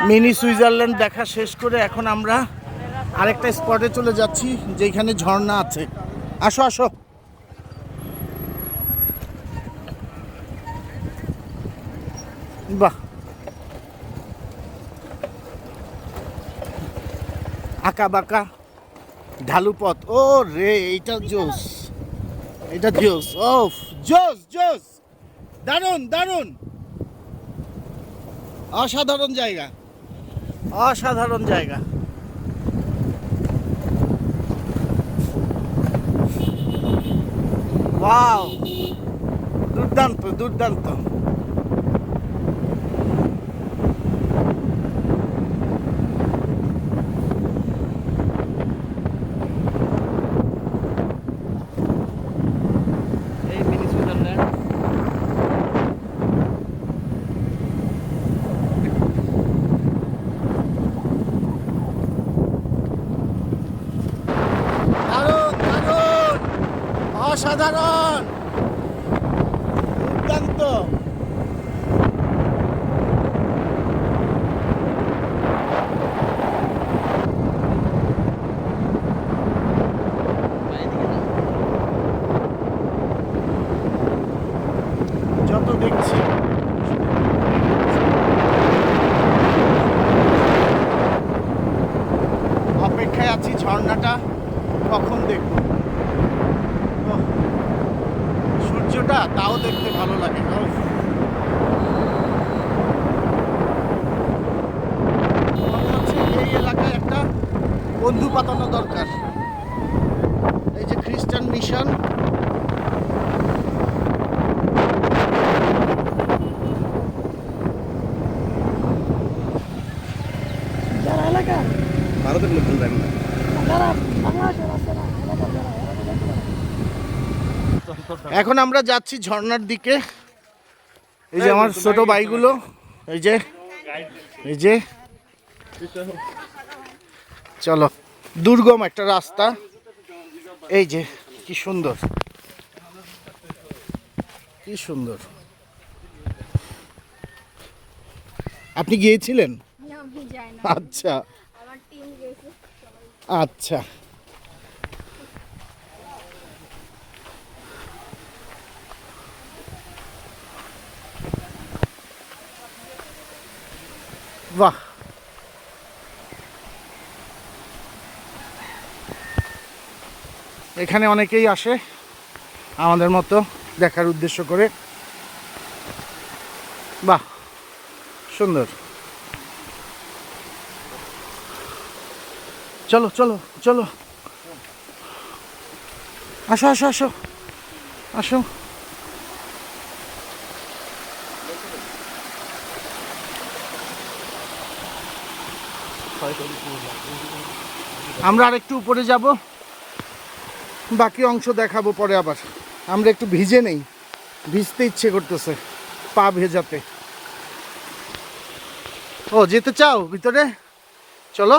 Mini Switzerland দেখা শেষ করে এখন আমরা আরেকটা স্পটে চলে যাচ্ছি যেখানে ঝর্ণা আছে। আসো আসো। বাহ, আঁকা বাঁকা ঢালু পথ। ও রে, এইটা জোস, এটা জোস। ও জোস জোস, দারুণ দারুণ, অসাধারণ জায়গা, অসাধারণ জায়গা। ওয়াও, দুর্দান্ত দুর্দান্ত। এই মিনি সুইজারল্যান্ড। দারুণ দারুণ, অসাধারণ, দুর্দান্ত। যত দেখছি অপেক্ষায় আছি ঝর্ণাটা কখন দেখব। ওহ, সূর্যটা তাও দেখতে ভালো লাগে। ওহ, মনে হচ্ছে এই এলাকায় একটা বন্ধু পাতানো দরকার। এই যে খ্রিস্টান মিশন, যারা এলাকা ভারতের লোকজন যায় না। যারা বাংলাদেশের আছে না এলাকার যারা এখন আমরা যাচ্ছি ঝর্ণার দিকে। এই যে আমার ছোট ভাইগুলো, এই যে এই যে, চলো। দুর্গম একটা রাস্তা, এই যে কি সুন্দর, কি সুন্দর। আপনি গিয়েছিলেন? না, আমি যাই না। আচ্ছা আমার টিম গেছে। আচ্ছা। বাহ, এখানে অনেকেই আসে আমাদের মতো দেখার উদ্দেশ্য করে। বাহ, সুন্দর। চলো চলো চলো, আসো আসো আসো আসো। আমরা আরেকটু উপরে যাব, বাকি অংশ দেখাবো পরে। আবার আমরা একটু ভিজে নেই, ভিজতে ইচ্ছে করতেছে, পা ভেজাতে। ও, যেতে চাও ভিতরে? চলো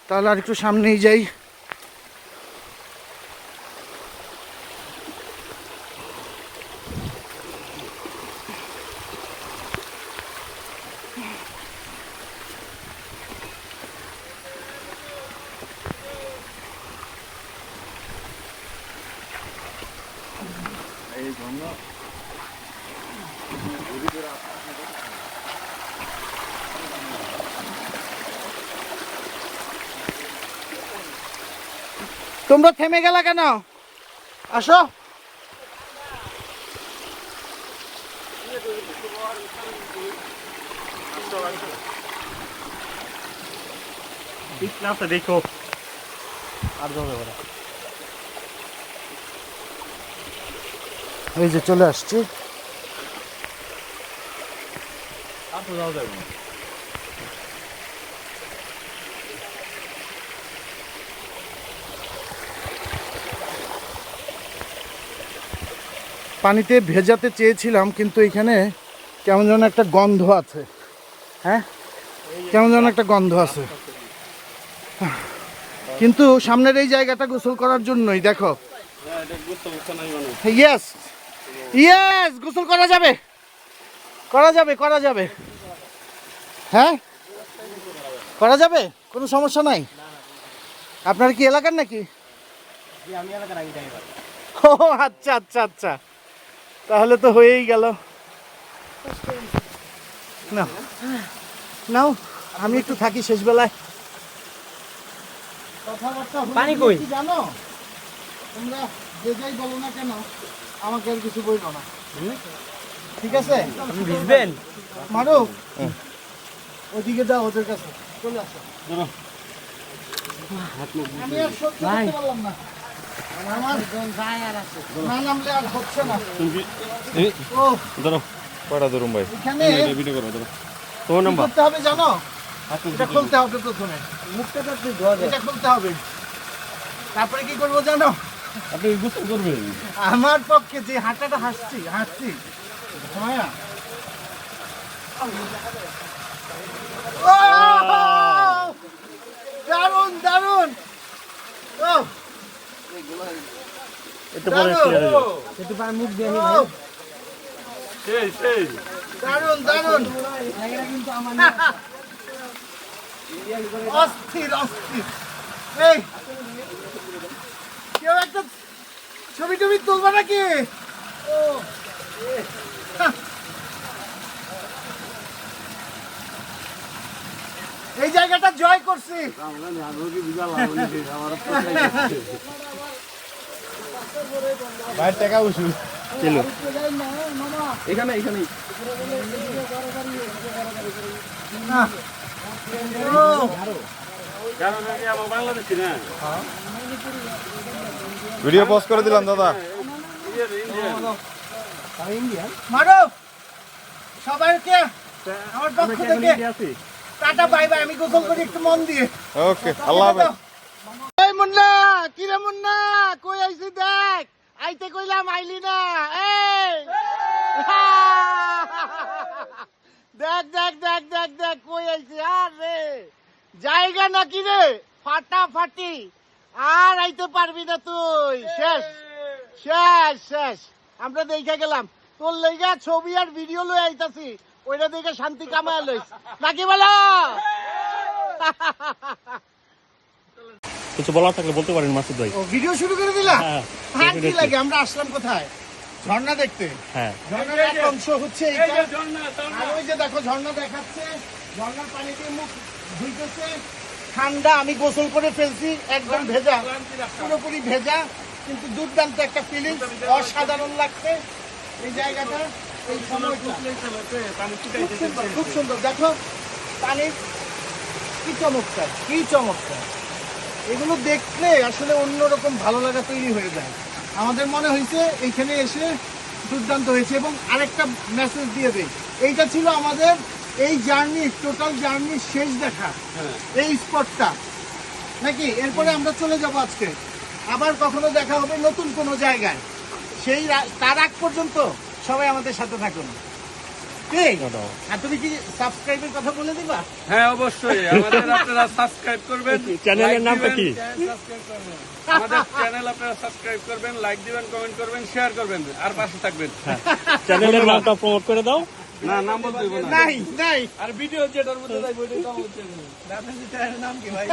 তাহলে আর একটু সামনেই যাই। তোমরা থেমে গেলা কেন? আসো। দেখো আর যাবে ওরা। এই যে চলে আসছি। আর তো যাওয়া যাবে না। পানিতে ভেজাতে চেয়েছিলাম কিন্তু এখানে কেমন যেন একটা গন্ধ আছে। হ্যাঁ, কেমন যেন একটা গন্ধ আছে, কিন্তু সামনের এই জায়গাটা গোসল করার জন্যই। দেখো, ইয়েস ইয়েস, গোসল করা যাবে করা যাবে করা যাবে। হ্যাঁ, করা যাবে, কোনো সমস্যা নাই। আপনার কি এলাকার নাকি? আমি এলাকার আগে যাই ও আচ্ছা আচ্ছা আচ্ছা, তাহলে তো হয়েই গেল। নাও নাও, আমি একটু থাকি শেষ বেলায়। কথাবার্তা পানি কই? কি জানো, তোমরা যে যাই বলো না কেন আমাকে আর কিছু বলবো না, ঠিক আছে? আপনি ভিজবেন? মারুফ, ওদিকে যাও, ওদের কাছে চলে আসো। আমি আর সহ্য করতে পারলাম না, আমার না নামলে আর হচ্ছে না। ও ধরো কয়টা ধরুন ভাই, এখানে ভিডিও করো ধরো। কি তোমার নাম্বার করতে হবে জানো, এটা খুলতে হবে প্রথমে, মুখটা তো আপনি ধোয়া এটা খুলতে হবে। তারপরে কি করবো জানো, আপনি গোসল করবেন। আমার পক্ষে যে হাঁটাটা হাঁটছি মায়া, দারুন দারুন, ও একটু পরে দারুন, clear হয়ে যাবে। একটু পানি মুখ দিয়ে নি ভাই। সেই দারুন দারুন, অস্থির অস্থির। এই কেউ একটা ছবি টবি তুলবা নাকি? ও এই জায়গাটা জয় করছি। ভাই টাকা উসুল ছিল এখানে এখানে না। ও, ভিডিও পজ করে দিলাম দাদা। মারুফ, সবাইকে আমার পক্ষ থেকে টাটা বাই বাই। আমি গোসল করি একটু মন দিয়ে। ওকে, আল্লাহ হাফেজ। এই মুন্না, কি রে মুন্না, কই আইছি দেখ, আইতে কইলাম আইলি না। এই দেখ দেখ দেখ দেখ দেখ কই আইছি। আরে জায়গা নাকি রে, ফাটাফাটি, আর আইতে পারবি না তুই, শেষ শেষ শেষ। আমরা দেখে গেলাম তোর লইগা ছবি আর ভিডিও লই আইতাছি, ওইটা দেখে শান্তি কামায় লইস নাকি বলো? কিছু বলার থাকলে বলতে পারেন মাসুদ ভাই। ও ভিডিও শুরু করে দিলা? হ্যাঁ, হ্যাঁ, কি লাগে, আমরা আসলাম কোথায়? ঝর্ণা দেখতে। হ্যাঁ ঝর্ণার এক অংশ হচ্ছে এইটা, আর ওই যে দেখো ঝর্ণা দেখাচ্ছে, ঝর্ণার পানি দিয়ে মুখ ধুইতেছে, ঠান্ডা। আমি গোসল করে ফেলছি, একদম ভেজা, পুরোপুরি ভেজা, কিন্তু দুর্দান্ত একটা ফিলিং, অসাধারণ লাগছে এই জায়গাটা, এই সময়টা খুব সুন্দর, খুব সুন্দর। দেখো পানির কি চমৎকার, কি চমৎকার। এগুলো দেখলে আসলে অন্যরকম ভালো লাগা তৈরি হয়ে যায়। আমাদের মনে হয়েছে এইখানে এসে দুর্দান্ত হয়েছে। এবং আরেকটা মেসেজ দিয়ে দেই, এইটা ছিল আমাদের এই জার্নি, টোটাল জার্নির শেষ দেখা এই স্পটটা নাকি। এরপরে আমরা চলে যাব আজকে, আবার কখনো দেখা হবে নতুন কোনো জায়গায়। সেই তার আগ পর্যন্ত সবাই আমাদের সাথে থাকুন। ঠিক? আর তুমি কি সাবস্ক্রাইবের কথা বলে দিবা? হ্যাঁ অবশ্যই আমাদের আপনারা সাবস্ক্রাইব করবেন। চ্যানেলের নামটা কি? আমাদের চ্যানেল আপনারা সাবস্ক্রাইব করবেন, লাইক দিবেন, কমেন্ট করবেন, শেয়ার করবেন আর পাশে থাকবেন। চ্যানেলের নামটা প্রমোট করে দাও। না নাম বলতে হইব না। নাই নাই, আর ভিডিও যেটার মধ্যে যাইব ওইটাই নাম বলতে হইব। আপনাদের চ্যানেলের নাম কি ভাই?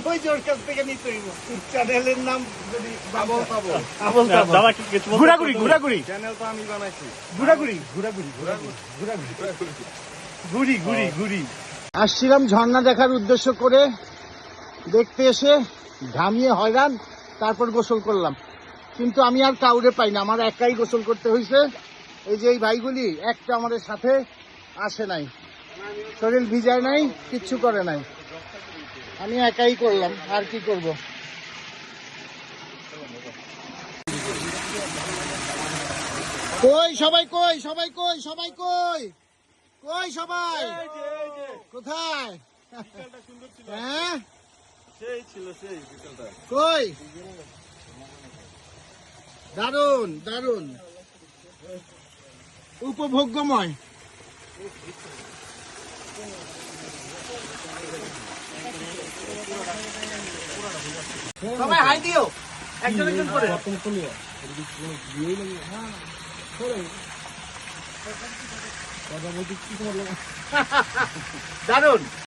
ওই যে ওর কাছ থেকে নিতে হইব চ্যানেলের নাম। যদি আবল তাবল। আবল তাবল। দাদা কি কিছু বলতে ঘোরাঘুরি ঘোরাঘুরি চ্যানেল তো আমি বানাইছি। ঘোরাঘুরি ঘোরাঘুরি ঘোরাঘুরি ঘুরি ঘুরি ঘুরি। আসছিলাম ঝর্ণা দেখার উদ্দেশ্য করে, দেখতে এসে ঘামিয়ে হয়রান, তারপর গোসল করলাম। কিন্তু আমি আর কাউরে পাই না, আমার একাই গোসল করতে হয়েছে। এই যে এই ভাইগুলি একটা আমাদের সাথে আসে নাই, শরীর ভিজায় নাই, কিচ্ছু করে নাই, আমি একাই করলাম। আর কি করব। কই সবাই, কই সবাই, কই সবাই, কই কই সবাই, কোথায়? হ্যাঁ সেই ছিল সেই বিকেলটা। কই? দারুন দারুন, উপভোগ্যময়। সবাই হাই দিও, একজন একজন করে। দারুন।